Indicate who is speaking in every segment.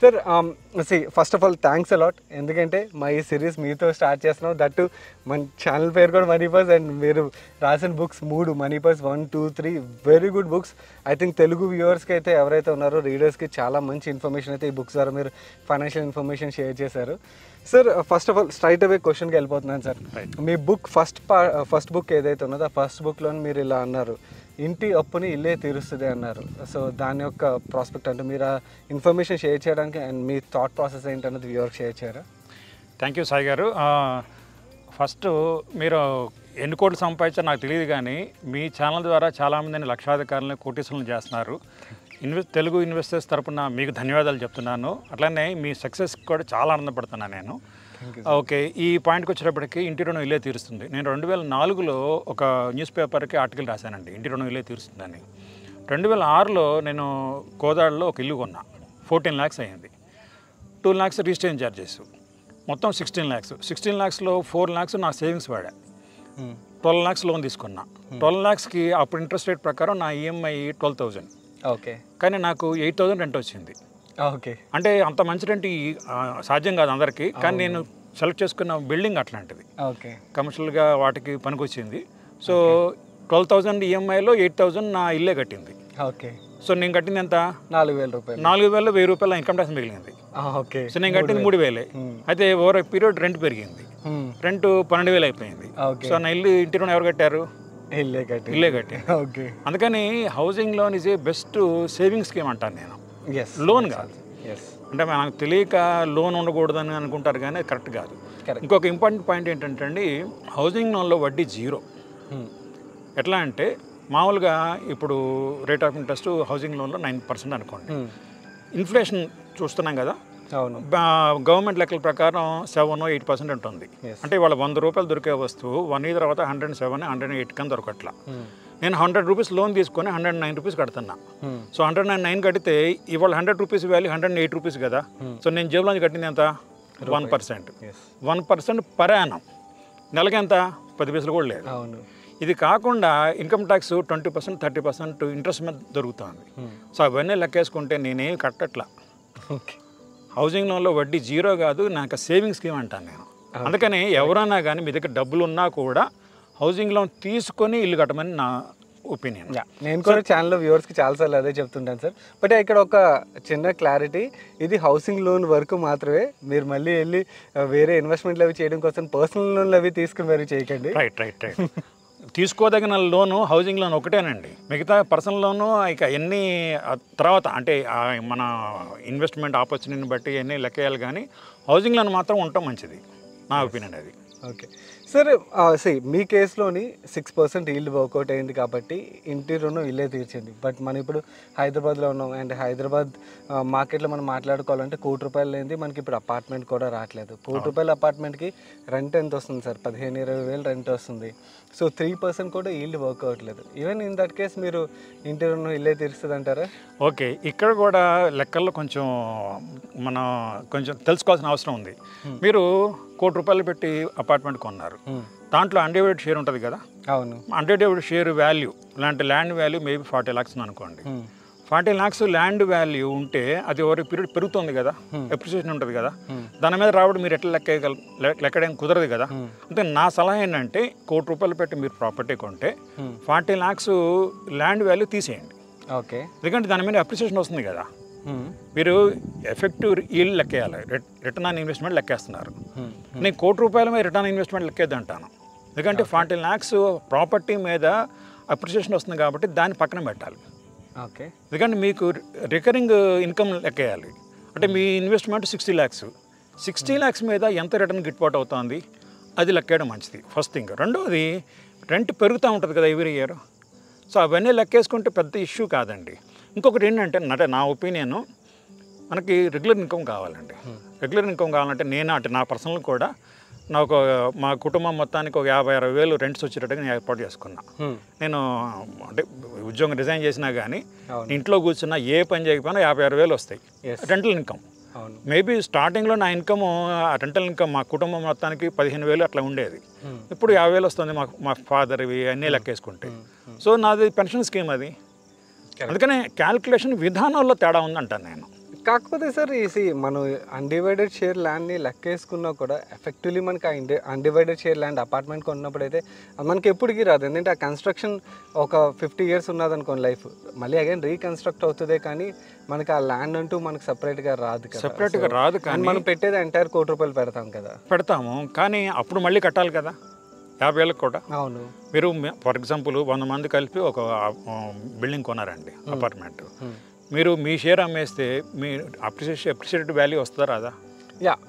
Speaker 1: Sir first of all thanks a lot. ఎందుకంటే మా ఈ సిరీస్ మీతో స్టార్ట్ చేస్తున్నాం. దట్టు మన ఛానల్ పేరు కూడా మనీ పర్స్, అండ్ మీరు రాసిన books 3 money purse 1, 2, 3 very good books. I think Telugu వ్యూవర్స్కి అయితే ఎవరైతే ఉన్నారో రీడర్స్కి చాలా మంచి ఇన్ఫర్మేషన్ అయితే ఈ బుక్స్ ద్వారా మీరు ఫైనాన్షియల్ ఇన్ఫర్మేషన్ షేర్ చేశారు. Sir first of all straight away క్వశ్చన్కి వెళ్ళిపోతున్నాను సార్. మీ బుక్ ఫస్ట్ బుక్ ఏదైతే ఉన్నదో ఆ ఫస్ట్ బుక్లో మీరు ఇలా అన్నారు, ఇంటి అప్పుని ఇల్లే తీరుస్తుంది అన్నారు. సో దాని యొక్క ప్రాస్పెక్ట్ అంటే మీరు ఆ ఇన్ఫర్మేషన్ షేర్ చేయడానికి అండ్ మీ థాట్ ప్రాసెస్ ఏంటన్నది వ్యూవర్కి షేర్ చేయరా?
Speaker 2: థ్యాంక్ యూ సాయి గారు. ఫస్ట్ మీరు ఎన్ని కోట్లు సంపాదించారో నాకు తెలియదు, కానీ మీ ఛానల్ ద్వారా చాలామందిని లక్షాధికారులను కోటీశ్వరులను చేస్తున్నారు. తెలుగు ఇన్వెస్టర్స్ తరపున మీకు ధన్యవాదాలు చెప్తున్నాను. అట్లనే మీ సక్సెస్కి కూడా చాలా ఆనందపడుతున్నాను నేను. ఓకే, ఈ పాయింట్కి వచ్చేటప్పటికి ఇంటి రుణం ఇల్లే తీరుస్తుంది. నేను 2004లో ఒక న్యూస్ పేపర్కి ఆర్టికల్ రాశానండి, ఇంటి రుణం ఇల్లే తీరుస్తుందని. 2006లో నేను కోదాడలో ఒక ఇల్లు కొన్నా, 14 lakhs అయ్యింది. 2 lakhs రిజిస్ట్రేషన్ ఛార్జెస్, మొత్తం 16 lakhs. 16 lakhsలో 4 lakhs నా సేవింగ్స్ వాడా, 12 lakhs లోన్ తీసుకున్నా. 12 lakhsకి అప్పుడు ఇంట్రెస్ట్ రేట్ ప్రకారం నా ఈఎంఐ 12,000.
Speaker 1: ఓకే,
Speaker 2: కానీ నాకు 8,000 రెంట్ వచ్చింది.
Speaker 1: ఓకే,
Speaker 2: అంటే అంత మంచి రెంట్ సాధ్యం కాదు అందరికీ, కానీ నేను సెలెక్ట్ చేసుకున్న బిల్డింగ్ అట్లాంటిది,
Speaker 1: ఓకే,
Speaker 2: కమర్షియల్గా వాటికి పనికొచ్చింది. సో 12,000 ఈఎంఐలో 8,000 నా ఇల్లే కట్టింది.
Speaker 1: ఓకే.
Speaker 2: సో నేను కట్టింది ఎంత?
Speaker 1: 4,000 రూపాయలు.
Speaker 2: 4,000 1000 రూపాయల ఇన్కమ్ ట్యాక్స్ మిగిలింది.
Speaker 1: ఓకే.
Speaker 2: సో నేను కట్టింది 3,000. అయితే ఓవర్ పీరియడ్ రెంట్ పెరిగింది, రెంట్ 12,000 అయిపోయింది. సో నా ఇంటి రుణం ఎవరు కట్టారు? ఇల్లే కట్టి.
Speaker 1: ఓకే.
Speaker 2: అందుకని housing loan is a best saving scheme అంటాను నేను, లోన్ కాదు. అంటే మనకు తెలియక లోన్ ఉండకూడదని అనుకుంటారు, కానీ అది కరెక్ట్ కాదు. ఇంకొక ఇంపార్టెంట్ పాయింట్ ఏంటంటే అండి, హౌసింగ్ లోన్లో వడ్డీ 0. ఎట్లా అంటే మామూలుగా ఇప్పుడు రేట్ ఆఫ్ ఇంట్రెస్ట్ హౌసింగ్ లోన్లో 9% అనుకోండి. ఇన్ఫ్లేషన్ చూస్తున్నాం కదా,
Speaker 1: అవును,
Speaker 2: గవర్నమెంట్ లెక్కల ప్రకారం 7-8% ఉంటుంది. అంటే వాళ్ళ 100 రూపాయలు దొరికే వస్తువు 1 year తర్వాత 107, 108 కన్నా దొరకట్లా. నేను 100 రూపీస్ లోన్ తీసుకొని 109 రూపీస్ కడుతున్నా. సో 109 కడితే ఇవాళ 100 రూపీస్ వాల్యూ 108 రూపీస్ కదా. సో నేను జేబులోంచి కట్టింది ఎంత? 1%. 1% పర్ యానం. నెలకి ఎంత? 10 పైసలు కూడా లేదు. ఇది కాకుండా ఇన్కమ్ ట్యాక్స్ 20%, 30% ఇంట్రెస్ట్ మీద దొరుకుతుంది. సో అవన్నీ లెక్కేసుకుంటే నేనేం కట్టట్లా. హౌసింగ్ లోన్లో వడ్డీ 0 కాదు, నాకు సేవింగ్ స్కీమ్ అంటాను నేను. అందుకని ఎవరైనా కానీ మీ దగ్గర డబ్బులు ఉన్నా కూడా హౌసింగ్ లోన్ తీసుకొని ఇల్లు కట్టమని నా ఒపీనియన్.
Speaker 1: నేను కూడా ఛానల్లో వ్యూవర్స్కి చాలాసార్లు అదే చెప్తుంటాను సార్. బట్ ఇక్కడ ఒక చిన్న క్లారిటీ, ఇది హౌసింగ్ లోన్ వరకు మాత్రమే. మీరు మళ్ళీ వెళ్ళి వేరే ఇన్వెస్ట్మెంట్లు అవి చేయడం కోసం పర్సనల్ లోన్లు అవి తీసుకుని మరి చేయకండి.
Speaker 2: రైట్. తీసుకోదగిన లోను హౌసింగ్ లోన్ ఒకటేనండి, మిగతా పర్సనల్ లోను ఇక ఎన్ని తర్వాత అంటే మన ఇన్వెస్ట్మెంట్ ఆపర్చునిటీని బట్టి ఎన్ని లెక్కేయాలి, కానీ హౌసింగ్ లోన్ మాత్రం ఉండటం మంచిది నా ఒపీనియన్ అది.
Speaker 1: ఓకే సార్, మీ కేసులోని 6% ఈల్డ్ వర్కౌట్ అయింది కాబట్టి ఇంటి రుణం ఇల్లే తీర్చింది. బట్ మనం ఇప్పుడు హైదరాబాద్లో ఉన్నాం, అండ్ హైదరాబాద్ మార్కెట్లో మనం మాట్లాడుకోవాలంటే 1 కోటి రూపాయలు లేనిది మనకి ఇప్పుడు అపార్ట్మెంట్ కూడా రావట్లేదు. 1 కోటి రూపాయల అపార్ట్మెంట్కి రెంట్ ఎంత వస్తుంది సార్? 15-20 వేలు రెంట్ వస్తుంది. సో 3% కూడా ఈల్డ్ వర్క్ అవ్వట్లేదు. ఈవెన్ ఇన్ దట్ కేస్ మీరు ఇంటి రుణం ఇల్లే తీరుస్తుంది అంటారా?
Speaker 2: ఓకే, ఇక్కడ కూడా లెక్కల్లో కొంచెం మనం కొంచెం తెలుసుకోవాల్సిన అవసరం ఉంది. మీరు 1 కోటి రూపాయలు పెట్టి అపార్ట్మెంట్ కొన్నారు, దాంట్లో అన్డివైడెడ్ షేర్ ఉంటుంది కదా.
Speaker 1: అవును.
Speaker 2: అన్డివైడెడ్ షేర్ వాల్యూ ఇలాంటి ల్యాండ్ వాల్యూ మేబీ 40 lakhs అనుకోండి. 40 lakhs ల్యాండ్ వాల్యూ ఉంటే అది ఓవర్ పీరియడ్ పెరుగుతుంది కదా, అప్రిసియేషన్ ఉంటుంది కదా. దాని మీద రావడం మీరు ఎట్లా లెక్కడం కుదరదు కదా. అంటే నా సలహా ఏంటంటే 1 కోటి రూపాయలు పెట్టి మీరు ప్రాపర్టీ కొంటే 40 lakhs ల్యాండ్ వాల్యూ తీసేయండి.
Speaker 1: ఓకే,
Speaker 2: ఎందుకంటే దాని మీద అప్రిసియేషన్ వస్తుంది కదా. మీరు ఎఫెక్టివ్ ఈల్డ్ లెక్కేయాలి, రిటర్న్ ఆన్ ఇన్వెస్ట్మెంట్ లెక్కేస్తున్నారు. నేను 1 కోటి రూపాయల మీద రిటర్న్ ఆన్ ఇన్వెస్ట్మెంట్ లెక్కేద్ది అంటాను. ఎందుకంటే 40 lakhs ప్రాపర్టీ మీద అప్రిసియేషన్ వస్తుంది కాబట్టి దాన్ని పక్కన పెట్టాలి.
Speaker 1: ఓకే,
Speaker 2: ఎందుకంటే మీకు రికరింగ్ ఇన్కమ్ లెక్కేయాలి. అంటే మీ ఇన్వెస్ట్మెంట్ 60 lakhs, 60 lakhs మీద ఎంత రిటర్న్ గిట్టుబాటు అవుతుంది అది లెక్కేయడం మంచిది ఫస్ట్ థింగ్. రెండవది రెంట్ పెరుగుతూ ఉంటుంది కదా ఎవ్రీ ఇయర్. సో అవన్నీ లెక్కేసుకుంటే పెద్ద ఇష్యూ కాదండి. ఇంకొకటి ఏంటంటే నా ఒపీనియన్, మనకి రెగ్యులర్ ఇన్కమ్ కావాలండి. రెగ్యులర్ ఇన్కమ్ కావాలంటే నేను అంటే నా పర్సనల్ కూడా నాకు మా కుటుంబం మొత్తానికి ఒక 50-60 వేలు రెంట్స్ వచ్చేటట్టుగా నేను ఏర్పాటు చేసుకున్నా. నేను అంటే ఉద్యోగం రిజైన్ చేసినా కానీ ఇంట్లో కూర్చున్నా ఏ పని చేయకపోయినా 50-60 వేలు వస్తాయి రెంటల్ ఇన్కమ్. మేబీ స్టార్టింగ్లో నా ఇన్కమ్ రెంటల్ ఇన్కమ్ మా కుటుంబం మొత్తానికి 15,000 అట్లా ఉండేది. ఇప్పుడు 50,000 వస్తుంది మా ఫాదర్ ఇవి అన్నీ లెక్కేసుకుంటే. సో నాది పెన్షన్ స్కీమ్ అది. అందుకనే క్యాల్కులేషన్ విధానంలో తేడా ఉందంటాను నేను.
Speaker 1: కాకపోతే సార్ మనం అన్డివైడెడ్ షేర్ ల్యాండ్ని లెక్కేసుకున్నా కూడా ఎఫెక్టివ్లీ మనకి అన్డివైడెడ్ షేర్ ల్యాండ్ అపార్ట్మెంట్ కొన్నప్పుడు అయితే అది మనకి ఎప్పటికీ రాదు. ఎందుకంటే ఆ కన్స్ట్రక్షన్ ఒక 50 years ఉన్నదనుకోండి లైఫ్, మళ్ళీ అగైన్ రీకన్స్ట్రక్ట్ అవుతుందే కానీ మనకి ఆ ల్యాండ్ అంటూ మనకి సపరేట్గా రాదు కదా.
Speaker 2: సపరేట్గా రాదు కానీ
Speaker 1: మనం పెట్టేది ఎంటైర్ ₹1,00,00,000 పెడతాం కదా.
Speaker 2: పెడతాము కానీ అప్పుడు మళ్ళీ కట్టాలి కదా 50,000 కూడా.
Speaker 1: అవును.
Speaker 2: మీరు ఫర్ ఎగ్జాంపుల్ 100 మంది కలిపి ఒక బిల్డింగ్ కొన్నారండి, అపార్ట్మెంట్. మీరు మీ షేర్ అమ్మేస్తే మీ అప్రిషియేటెడ్ వాల్యూ వస్తుందా రాదా?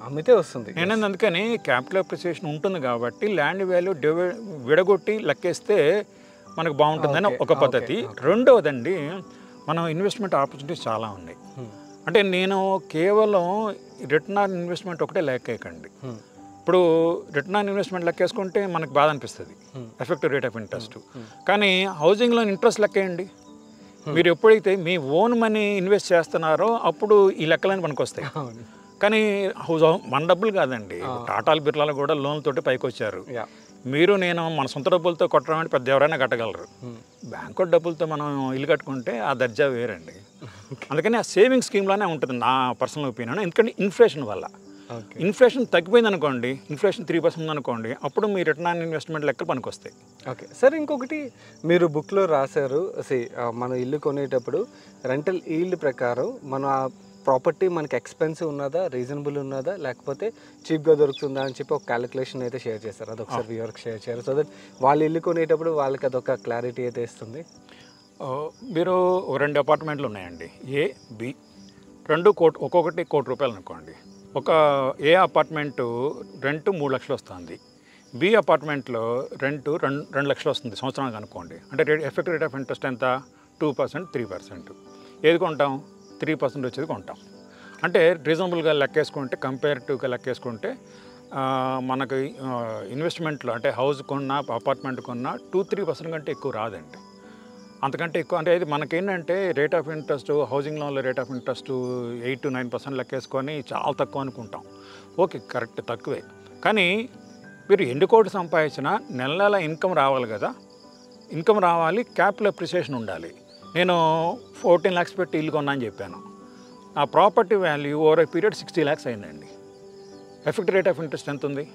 Speaker 1: అమ్మితే వస్తుంది.
Speaker 2: నేను అందుకని క్యాపిటల్ అప్రిసియేషన్ ఉంటుంది కాబట్టి ల్యాండ్ వాల్యూ విడగొట్టి లెక్కేస్తే మనకు బాగుంటుందని ఒక పద్ధతి. రెండవదండి, మనం ఇన్వెస్ట్మెంట్ ఆపర్చునిటీస్ చాలా ఉన్నాయి. అంటే నేను కేవలం రిటర్న్ ఆన్ ఇన్వెస్ట్మెంట్ ఒకటే లెక్కేయకండి. ఇప్పుడు రిటర్న్ ఆన్ ఇన్వెస్ట్మెంట్ లెక్కేసుకుంటే మనకు బాధ అనిపిస్తుంది, ఎఫెక్టివ్ రేట్ ఆఫ్ ఇంట్రెస్ట్. కానీ హౌసింగ్లో ఇంట్రెస్ట్ లెక్కేయండి. మీరు ఎప్పుడైతే మీ ఓన్ మనీ ఇన్వెస్ట్ చేస్తున్నారో అప్పుడు ఈ లెక్కలని మనకు వస్తాయి. కానీ మన డబ్బులు కాదండి, టాటాలు బిర్లాలు కూడా లోన్లతోటి పైకి వచ్చారు. మీరు నేను మన సొంత డబ్బులతో కొట్టడం అంటే పెద్ద ఎవరైనా కట్టగలరు. బ్యాంకు డబ్బులతో మనం ఇల్లు కట్టుకుంటే ఆ దర్జా వేరండి. అందుకని ఆ సేవింగ్ స్కీమ్లోనే ఉంటుంది నా పర్సనల్ ఒపీనియన్. ఎందుకంటే ఇన్ఫ్లేషన్ వల్ల ఇన్ఫ్లేషన్ తగ్గిపోయింది అనుకోండి, ఇన్ఫ్లేషన్ 3% అనుకోండి, అప్పుడు మీ రిటర్న్ ఆన్ ఇన్వెస్ట్మెంట్ లెక్కలు పనికి వస్తాయి.
Speaker 1: ఓకే సార్, ఇంకొకటి మీరు బుక్లో రాశారు, మనం ఇల్లు కొనేటప్పుడు రెంటల్ ఈల్డ్ ప్రకారం మన ప్రాపర్టీ మనకి ఎక్స్పెన్సివ్ ఉన్నదా, రీజనబుల్ ఉన్నదా, లేకపోతే చీప్గా దొరుకుతుందా అని చెప్పి ఒక క్యాలిక్యులేషన్ అయితే షేర్ చేశారు. అది ఒకసారి వ్యూవర్కి షేర్ చేయారు, సో దట్ వాళ్ళు ఇల్లు కొనేటప్పుడు వాళ్ళకి అదొక క్లారిటీ అయితే ఇస్తుంది.
Speaker 2: మీరు 2 అపార్ట్మెంట్లు ఉన్నాయండి, ఏ బి, 2 ఒక్కొక్కటి ₹1,00,00,000 అనుకోండి. ఒక ఏ అపార్ట్మెంటు రెంట్ 3 లక్షలు వస్తుంది, బి అపార్ట్మెంట్లో రెంట్ 2 లక్షలు వస్తుంది సంవత్సరానికి అనుకోండి. అంటే ఎఫెక్టివ్ రేట్ ఆఫ్ ఇంట్రెస్ట్ ఎంత? 2%, 3%. ఏది కొంటాం? 3% వచ్చేది కొంటాం. అంటే రీజనబుల్గా లెక్కేసుకుంటే, కంపేరిటివ్గా లెక్కేసుకుంటే మనకి ఇన్వెస్ట్మెంట్లో అంటే హౌస్ కొన్నా అపార్ట్మెంట్ కొన్నా 2-3% కంటే ఎక్కువ రాదండి. అంతకంటే ఎక్కువ అంటే ఇది మనకేంటంటే రేట్ ఆఫ్ ఇంట్రెస్ట్, హౌసింగ్ లోన్లో రేట్ ఆఫ్ ఇంట్రెస్ట్ 8-9% లెక్కేసుకొని చాలా తక్కువ అనుకుంటాం. ఓకే, కరెక్ట్, తక్కువే. కానీ మీరు ఎన్ని కోట్లు సంపాదించినా నెల ఇన్కమ్ రావాలి కదా. ఇన్కమ్ రావాలి, క్యాపిటల్ అప్రిసియేషన్ ఉండాలి. నేను 14 lakhs పెట్టి ఇల్లు కొన్నా అని చెప్పాను. ఆ property value over a period 60 lakhs అయిందండి. ఎఫెక్టివ్ రేట్ ఆఫ్ ఇంట్రెస్ట్ ఎంత ఉంది?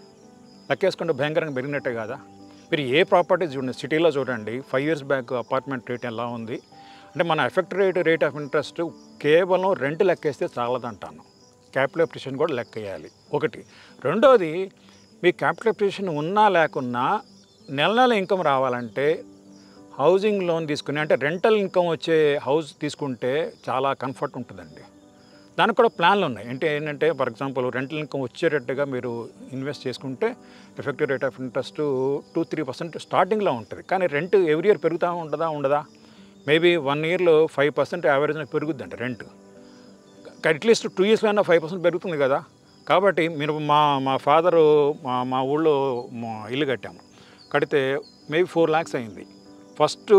Speaker 2: లెక్కేసుకుంటే భయంకరంగా పెరిగినట్టే కదా. మీరు ఏ ప్రాపర్టీ చూడండి, సిటీలో చూడండి, 5 years బ్యాక్ అపార్ట్మెంట్ రేట్ ఎలా ఉంది అంటే మన ఎఫెక్ట్ రేట్ ఆఫ్ ఇంట్రెస్ట్ కేవలం రెంట్ లెక్కేస్తే చాలదంటాను. క్యాపిటల్ అప్రిసియేషన్ కూడా లెక్కేయాలి ఒకటి. రెండోది, మీ క్యాపిటల్ అప్రిసియేషన్ ఉన్నా లేకున్నా నెల ఇన్కమ్ రావాలంటే హౌసింగ్ లోన్ తీసుకుని అంటే రెంటల్ ఇన్కమ్ వచ్చే హౌస్ తీసుకుంటే చాలా కంఫర్ట్ ఉంటుందండి. దానికి కూడా ప్లాన్లు ఉన్నాయి. ఏంటంటే ఫర్ ఎగ్జాంపుల్ రెంటల్ ఇన్కమ్ వచ్చేటట్టుగా మీరు ఇన్వెస్ట్ చేసుకుంటే ఎఫెక్టివ్ రేట్ ఆఫ్ ఇంట్రెస్ట్ 2-3% స్టార్టింగ్లో ఉంటుంది. కానీ రెంట్ ఎవ్రీ ఇయర్ పెరుగుతూ ఉండదా? మేబీ 1 yearలో 5% యావరేజ్గా పెరుగుద్దండి రెంట్. అట్లీస్ట్ 2 yearsలో 5% పెరుగుతుంది కదా. కాబట్టి మీరు మా ఫాదరు మా ఊళ్ళో ఇల్లు కట్టాము. కడితే మేబీ 4 lakhs అయింది. ఫస్ట్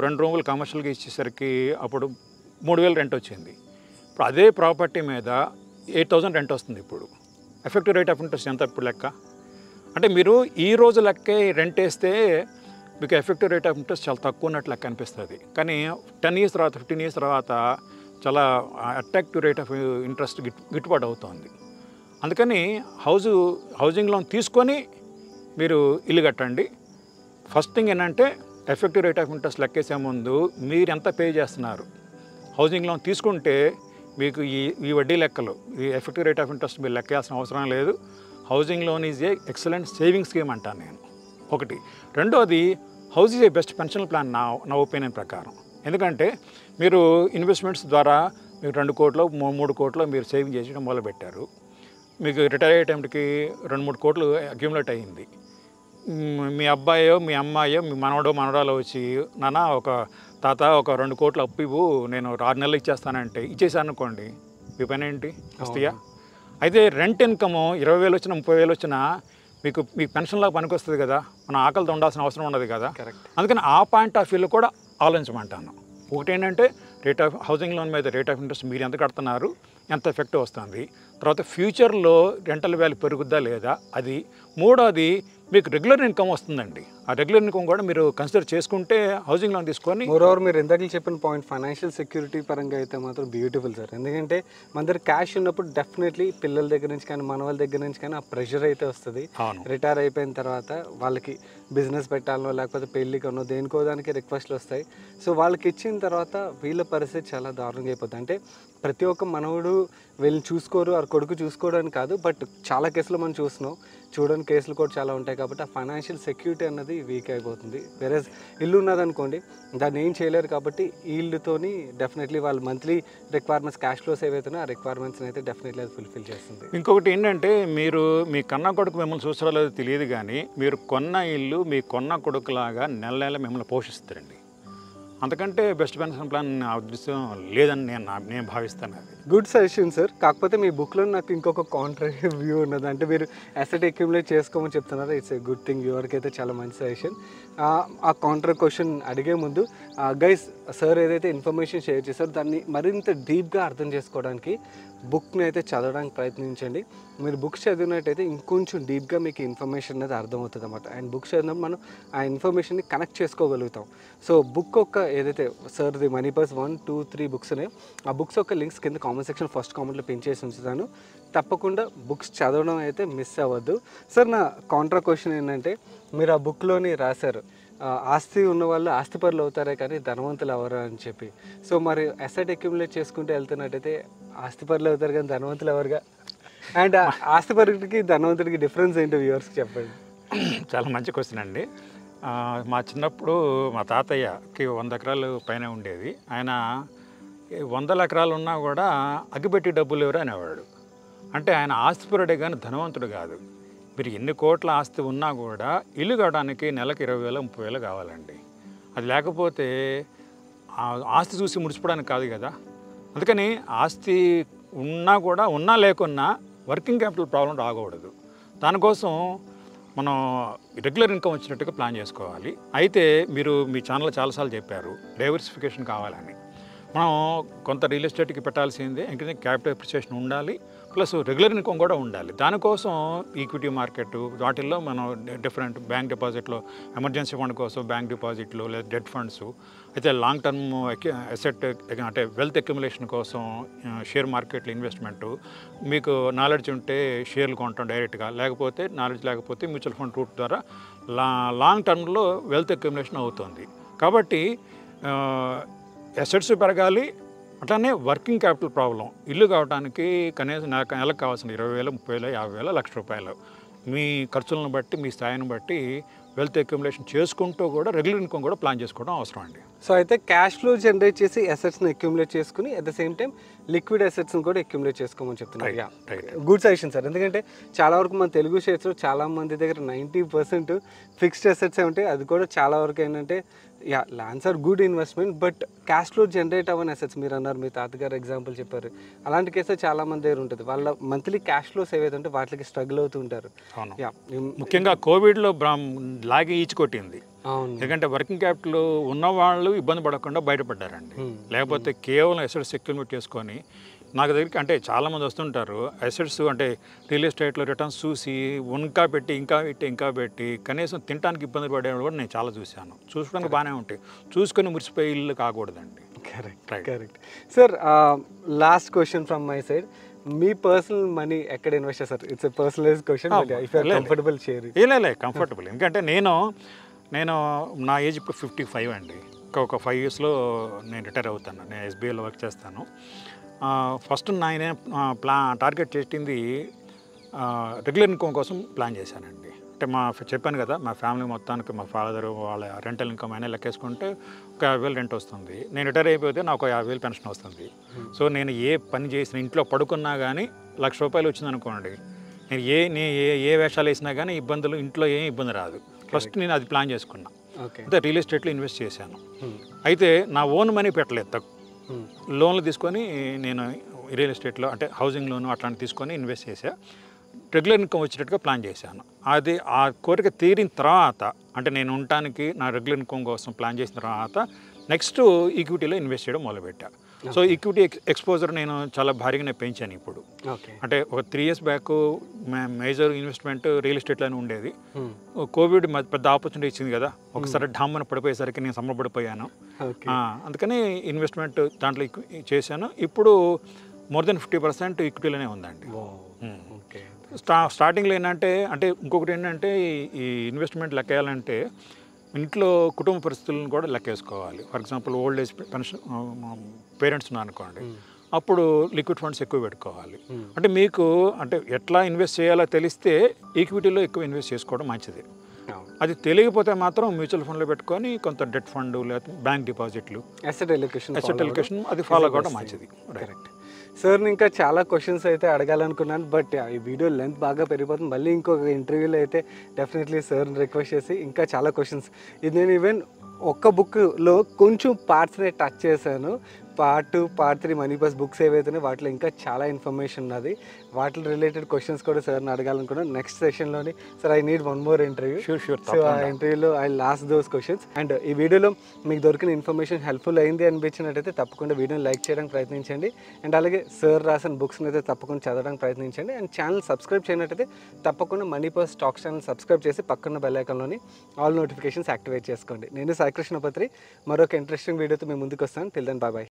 Speaker 2: 2 రూములు కమర్షియల్గా ఇచ్చేసరికి అప్పుడు 3,000 రెంట్ వచ్చింది. ఇప్పుడు అదే ప్రాపర్టీ మీద 8,000 రెంట్ వస్తుంది. ఇప్పుడు ఎఫెక్టివ్ రేట్ ఆఫ్ ఇంట్రెస్ట్ ఎంత ఇప్పుడు లెక్క? అంటే మీరు ఈ రోజు లెక్కే రెంట్ వేస్తే మీకు ఎఫెక్టివ్ రేట్ ఆఫ్ ఇంట్రెస్ట్ చాలా తక్కువ ఉన్నట్టు లెక్క అనిపిస్తుంది. కానీ 10 years తర్వాత 15 years తర్వాత చాలా అట్రాక్టివ్ రేట్ ఆఫ్ ఇంట్రెస్ట్ గిట్టుబాటు అవుతుంది. అందుకని హౌసింగ్ లోన్ తీసుకొని మీరు ఇల్లు కట్టండి. ఫస్ట్ థింగ్ ఏంటంటే ఎఫెక్టివ్ రేట్ ఆఫ్ ఇంట్రెస్ట్ లెక్కేసే ముందు మీరు ఎంత పే చేస్తున్నారు. హౌసింగ్ లోన్ తీసుకుంటే మీకు ఈ వడ్డీ లెక్కలు, ఈ ఎఫెక్టివ్ రేట్ ఆఫ్ ఇంట్రెస్ట్ మీరు లెక్కేయాల్సిన అవసరం లేదు. Housing loan is a excellent saving scheme అంటాను నేను ఒకటి. రెండోది, house is a best pension plan నా ఒపీనియన్ ప్రకారం. ఎందుకంటే మీరు ఇన్వెస్ట్మెంట్స్ ద్వారా మీరు 2 కోట్లు 3 కోట్లు మీరు సేవింగ్ చేయడం మొదలుపెట్టారు. మీకు రిటైర్ అయ్యే టైంకి 2-3 కోట్లు అక్యూములేట్ అయ్యింది. మీ అబ్బాయో మీ అమ్మాయో మీ మనవరాలో వచ్చి నాన్న ఒక 2 కోట్లు అప్పు ఇవ్వు, నేను 6 నెలలు ఇచ్చేస్తానంటే ఇచ్చేసాను అనుకోండి, మీ పని ఏంటి? వస్తాయా? అయితే రెంట్ ఇన్కమ్ 20,000 వచ్చినా 30,000 వచ్చినా మీకు పెన్షన్లాగా పనికి వస్తుంది కదా. మనం ఆకలితో ఉండాల్సిన అవసరం ఉండదు కదా. అందుకని ఆ పాయింట్ ఆఫ్ వ్యూలో కూడా ఆలోచించమంటాను. ఒకటి ఏంటంటే హౌసింగ్ లోన్ మీద రేట్ ఆఫ్ ఇంట్రెస్ట్ మీరు ఎంత కడుతున్నారు, ఎంత ఎఫెక్ట్ వస్తుంది, తర్వాత ఫ్యూచర్లో రెంటల్ వాల్యూ పెరుగుద్దా లేదా అది. మూడోది, మీకు రెగ్యులర్ ఇన్కమ్ వస్తుందండి. ఆ రెగ్యులర్ ఇన్కమ్ కూడా మీరు కన్సిడర్ చేసుకుంటే హౌసింగ్ లోన్ తీసుకొని
Speaker 1: మోరోవర్ మీరు ఇందాక చెప్పిన పాయింట్ ఫైనాన్షియల్ సెక్యూరిటీ పరంగా అయితే మాత్రం బ్యూటిఫుల్ సార్. ఎందుకంటే మన దగ్గర క్యాష్ ఉన్నప్పుడు డెఫినెట్లీ పిల్లల దగ్గర నుంచి కానీ మన వాళ్ళ దగ్గర నుంచి కానీ ఆ ప్రెషర్ అయితే వస్తుంది. రిటైర్ అయిపోయిన తర్వాత వాళ్ళకి బిజినెస్ పెట్టాలనో లేకపోతే పెళ్ళికనో దేనికో దానికి రిక్వెస్ట్లు వస్తాయి. సో వాళ్ళకి ఇచ్చిన తర్వాత వీళ్ళ పరిస్థితి చాలా దారుణంగా అయిపోతుంది. అంటే ప్రతి ఒక్క మనవడు వీళ్ళని చూసుకోరు, ఆ కొడుకు చూసుకోవడానికి కాదు, బట్ చాలా కేసులు మనం చూస్తున్నాం. చూడని కేసులు కూడా చాలా ఉంటాయి. కాబట్టి ఆ ఫైనాన్షియల్ సెక్యూరిటీ అన్నది వీక్ అయిపోతుంది. వేరే ఇల్లు ఉన్నదనుకోండి దాన్ని ఏం చేయలేరు. కాబట్టి ఈ ఇల్లుతోని డెఫినెట్లీ వాళ్ళు మంత్లీ రిక్వైర్మెంట్స్ క్యాష్ ఫ్లోస్ ఏవైతున్నాయో ఆ రిక్వైర్మెంట్స్ని అయితే డెఫినెట్లీ అది ఫుల్ఫిల్ చేస్తుంది.
Speaker 2: ఇంకొకటి ఏంటంటే మీరు మీ కన్న కొడుకు మిమ్మల్ని చూస్తారో లేదో తెలియదు, కానీ మీరు కొన్న ఇల్లు మీ కొన్న కొడుకులాగా నెల నెల మిమ్మల్ని పోషిస్తారండి. అంతకంటే బెస్ట్ పెన్షన్ ప్లాన్ నా ఉద్దేశం లేదని నేను భావిస్తాను. అది
Speaker 1: గుడ్ సజెషన్ సార్. కాకపోతే మీ బుక్లో నాకు ఇంకొక కాంట్రరీ వ్యూ ఉన్నది. అంటే మీరు అసెట్ అక్యుములేట్ చేసుకోమని చెప్తున్నారు. It's a good thing. వ్యూవర్కి అయితే చాలా మంచి సజెషన్. ఆ కాంట్రా క్వశ్చన్ అడిగే ముందు గైస్ సార్ ఏదైతే ఇన్ఫర్మేషన్ షేర్ చేశారో దాన్ని మరింత డీప్గా అర్థం చేసుకోవడానికి బుక్ని అయితే చదవడానికి ప్రయత్నించండి. మీరు బుక్స్ చదివినట్టయితే ఇంకొంచెం డీప్గా మీకు ఇన్ఫర్మేషన్ అనేది అర్థమవుతుంది అన్నమాట. అండ్ బుక్స్ చదివినప్పుడు మనం ఆ ఇన్ఫర్మేషన్ని కనెక్ట్ చేసుకోగలుగుతాం. సో బుక్ యొక్క ఏదైతే సార్ది మనీ పర్స్ 1, 2, 3 బుక్స్ ఉన్నాయి, ఆ బుక్స్ యొక్క లింక్స్ కింద కామెంట్ సెక్షన్ ఫస్ట్ కామెంట్లో పిన్ చేసి ఉంచుతాను. తప్పకుండా బుక్స్ చదవడం అయితే మిస్ అవ్వద్దు. సార్ నా కాంట్రా క్వశ్చన్ ఏంటంటే మీరు ఆ బుక్లోని రాశారు ఆస్తి ఉన్న వాళ్ళు ఆస్తిపరులు అవుతారే కానీ ధనవంతులు అవరు అని చెప్పి. సో మరి అసెట్ అక్యుములేట్ చేసుకుంటూ వెళ్తున్నట్టయితే ఆస్తిపరులు అవుతారు కానీ ధనవంతులు ఎవరుగా? అండ్ ఆస్తిపరుడికి ధనవంతుడికి డిఫరెన్స్ ఏంటో వ్యూవర్స్కి చెప్పండి.
Speaker 2: చాలా మంచి క్వశ్చన్ అండి. మా చిన్నప్పుడు మా తాతయ్యకి 100 ఎకరాలు పైన ఉండేది. ఆయన 100 ఎకరాలు ఉన్నా కూడా అగ్గిపెట్టి డబ్బులు ఎవరు అనేవాడు. అంటే ఆయన ఆస్తిపరుడే కానీ ధనవంతుడు కాదు. మీరు ఎన్ని కోట్ల ఆస్తి ఉన్నా కూడా ఇల్లు కట్టడానికి నెలకు 20,000 30,000 కావాలండి. అది లేకపోతే ఆస్తి చూసి ముడిచిపోవడానికి కాదు కదా. అందుకని ఆస్తి ఉన్నా కూడా ఉన్నా లేకున్నా వర్కింగ్ క్యాపిటల్ ప్రాబ్లం రాకూడదు. దానికోసం మనం రెగ్యులర్ ఇన్కమ్ వచ్చినట్టుగా ప్లాన్ చేసుకోవాలి. అయితే మీరు మీ ఛానల్లో చాలాసార్లు చెప్పారు డైవర్సిఫికేషన్ కావాలని. మనం కొంత రియల్ ఎస్టేట్కి పెట్టాల్సిందే, ఎందుకంటే క్యాపిటల్ అప్రిసియేషన్ ఉండాలి, ప్లస్ రెగ్యులర్ ఇన్కమ్ కూడా ఉండాలి. దానికోసం ఈక్విటీ మార్కెట్ వాటిల్లో మనం డిఫరెంట్ బ్యాంక్ డిపాజిట్లో ఎమర్జెన్సీ ఫండ్ కోసం బ్యాంక్ డిపాజిట్లు లేదా డెట్ ఫండ్స్, అయితే లాంగ్ టర్మ్ అసెట్ అంటే వెల్త్ అక్యుములేషన్ కోసం షేర్ మార్కెట్లో ఇన్వెస్ట్మెంటు, మీకు నాలెడ్జ్ ఉంటే షేర్లు కొనటం డైరెక్ట్గా, లేకపోతే నాలెడ్జ్ లేకపోతే మ్యూచువల్ ఫండ్ రూట్ ద్వారా లాంగ్ టర్మ్లో వెల్త్ అక్యుములేషన్ అవుతుంది. కాబట్టి అసెట్స్ పెరగాలి, అట్లానే వర్కింగ్ క్యాపిటల్ ప్రాబ్లం. ఇల్లు కావడానికి కనీసం నెలకు కావాల్సిన 20,000 30,000 50,000 లక్ష రూపాయలు మీ ఖర్చులను బట్టి మీ స్థాయిని బట్టి వెల్త్ అక్యుములేషన్ చేసుకుంటూ కూడా రెగ్యులర్ ఇన్కమ్ కూడా ప్లాన్ చేసుకోవడం అవసరం అండి.
Speaker 1: సో అయితే క్యాష్ ఫ్లో జనరేట్ చేసి అసెట్స్ని అక్యుములేట్ చేసుకుని at the same time liquid అసెట్స్ని కూడా అక్యుములేట్ చేసుకోమని చెప్తున్నారు. Good suggestion sir. ఎందుకంటే చాలా వరకు మన తెలుగు షేర్స్లో చాలా మంది దగ్గర 90% ఫిక్స్డ్ అసెట్సే ఉంటాయి. అది కూడా చాలా వరకు ఏంటంటే lands are good investment, but cash flow generate అవ్వని అసెట్స్ మీరు అన్నారు, మీ తాతగారు ఎగ్జాంపుల్ చెప్పారు. అలాంటి కేసు చాలా మంది దగ్గర ఉంటుంది. వాళ్ళ మంత్లీ క్యాష్ ఫ్లోస్ ఏవైతే ఉంటే వాటికి స్ట్రగుల్ అవుతూ ఉంటారు.
Speaker 2: ముఖ్యంగా కోవిడ్లో లాగి ఈచి కొట్టింది. ఎందుకంటే వర్కింగ్ క్యాపిటల్ ఉన్నవాళ్ళు ఇబ్బంది పడకుండా బయటపడ్డారండి. లేకపోతే కేవలం అసెట్స్ అక్యుములేట్ చేసుకొని నాకు దగ్గరికి అంటే చాలామంది వస్తుంటారు. అసెట్స్ అంటే రియల్ ఎస్టేట్లో రిటర్న్స్ చూసి ఇంకా పెట్టి కనీసం తినడానికి ఇబ్బంది పడేవాళ్ళు కూడా నేను చాలా చూశాను. చూసుకోవడానికి బాగానే ఉంటాయి, చూసుకొని మురిసిపోయి ఇల్లు కాకూడదండి.
Speaker 1: Correct sir. Last question from my side, మీ పర్సనల్ మనీ ఎక్కడ ఇన్వెస్ట్ చేస్తారు? It's a personalize question, comfortable share.
Speaker 2: Comfortable. ఎందుకంటే నేను నా ఏజ్ ఇప్పుడు 55 అండి. ఒక 5 yearsలో నేను రిటైర్ అవుతాను. నేను ఎస్బీఐలో వర్క్ చేస్తాను. ఫస్ట్ నేను టార్గెట్ చేసింది రెగ్యులర్ ఇన్కమ్ కోసం ప్లాన్ చేశానండి. అంటే చెప్పాను కదా, మా ఫ్యామిలీ మొత్తానికి మా ఫాదర్ వాళ్ళ రెంటల్ ఇన్కమ్ అయినా లెక్కేసుకుంటే ఒక 50,000 రెంట్ వస్తుంది. నేను రిటైర్ అయిపోతే నాకు 50,000 పెన్షన్ వస్తుంది. సో నేను ఏ పని చేసిన ఇంట్లో పడుకున్నా కానీ ₹1,00,000 వచ్చిందనుకోండి, నేను ఏ వేషాలు వేసినా కానీ ఇంట్లో ఏం ఇబ్బంది రాదు. ఫస్ట్ నేను అది ప్లాన్ చేసుకున్నా. అంటే రియల్ ఎస్టేట్లో ఇన్వెస్ట్ చేశాను. అయితే నా ఓన్ మనీ పెట్టలేదు, లోన్లు తీసుకొని నేను రియల్ ఎస్టేట్లో అంటే హౌసింగ్ లోను అట్లాంటివి తీసుకొని ఇన్వెస్ట్ చేసా. రెగ్యులర్ ఇన్కమ్ వచ్చేటట్టుగా ప్లాన్ చేశాను. అది ఆ కోరిక తీరిన తర్వాత, అంటే నేను ఉండటానికి నా రెగ్యులర్ ఇన్కమ్ కోసం ప్లాన్ చేసిన తర్వాత నెక్స్ట్ ఈక్విటీలో ఇన్వెస్ట్ చేయడం మొదలుపెట్టా. సో ఈక్విటీ ఎక్స్పోజర్ నేను చాలా భారీగానే పెంచాను ఇప్పుడు.
Speaker 1: ఓకే.
Speaker 2: అంటే ఒక 3 years back major investment real ఎస్టేట్లోనే ఉండేది. కోవిడ్ పెద్ద ఆపర్చునిటీ ఇచ్చింది కదా, ఒకసారి ఢామ్మని పడిపోయేసరికి నేను సంబరపడిపోయాను. అందుకని ఇన్వెస్ట్మెంట్ దాంట్లో చేశాను. ఇప్పుడు మోర్ దెన్ 50% ఈక్విటీలోనే ఉందండి. స్టార్టింగ్లో ఏంటంటే ఇంకొకటి ఏంటంటే ఈ ఇన్వెస్ట్మెంట్ లెక్కేయాలంటే ఇంట్లో కుటుంబ పరిస్థితులను కూడా లెక్కేసుకోవాలి. For example old age pension parents ఉన్నారనుకోండి, అప్పుడు లిక్విడ్ ఫండ్స్ ఎక్కువ పెట్టుకోవాలి. అంటే మీకు ఎట్లా ఇన్వెస్ట్ చేయాలో తెలిస్తే ఈక్విటీలో ఎక్కువ ఇన్వెస్ట్ చేసుకోవడం మంచిది. అది తెలియకపోతే మాత్రం మ్యూచువల్ ఫండ్లో పెట్టుకొని కొంత డెట్ ఫండ్ లేదా బ్యాంక్ డిపాజిట్లు,
Speaker 1: అసెట్ ఎలొకేషన్
Speaker 2: అది ఫాలో కావడం మంచిది.
Speaker 1: కరెక్ట్. సార్ని ఇంకా చాలా క్వశ్చన్స్ అయితే అడగాలనుకున్నాను, బట్ ఈ వీడియో లెంత్ బాగా పెరిగిపోతుంది. మళ్ళీ ఇంకొక ఇంటర్వ్యూలో అయితే డెఫినెట్లీ సార్ని రిక్వెస్ట్ చేసి ఇంకా చాలా క్వశ్చన్స్, ఇది నేను ఈవెన్ ఒక్క బుక్లో కొంచెం పార్ట్స్ని టచ్ చేశాను. Part 2, part 3 money bus books ఏవైతే వాటిలో ఇంకా చాలా ఇన్ఫర్మేషన్ ఉన్నది. వాటి రిలేటెడ్ క్వశ్చన్స్ కూడా సార్ని అడగాలనుకున్నాను. నెక్స్ట్ సెషన్లోని sir I need one more interview. So ఆ ఇంటర్వ్యూలో I lost those questions. And ఈ వీడియోలో మీకు దొరికిన ఇన్ఫర్మేషన్ హెల్ప్ఫుల్ అయింది అనిపించినట్టయితే తప్పకుండా వీడియోని లైక్ చేయడానికి ప్రయత్నించండి. అండ్ అలాగే సార్ రాసిన బుక్స్ని అయితే తప్పకుండా చదవడానికి ప్రయత్నించండి. అండ్ ఛానల్ సబ్స్క్రైబ్ చేయనట్టయితే తప్పకుండా money bus stocks channel subscribe చేసి పక్కన బెల్ ఐకాన్లోని ఆల్ నోటిఫికేషన్స్ యాక్టివేట్ చేసుకోండి. నేను సాయి కృష్ణపత్రి మరొక ఇంట్రెస్టింగ్ వీడియోతో మీ ముందుకు వస్తాను. Till then bye.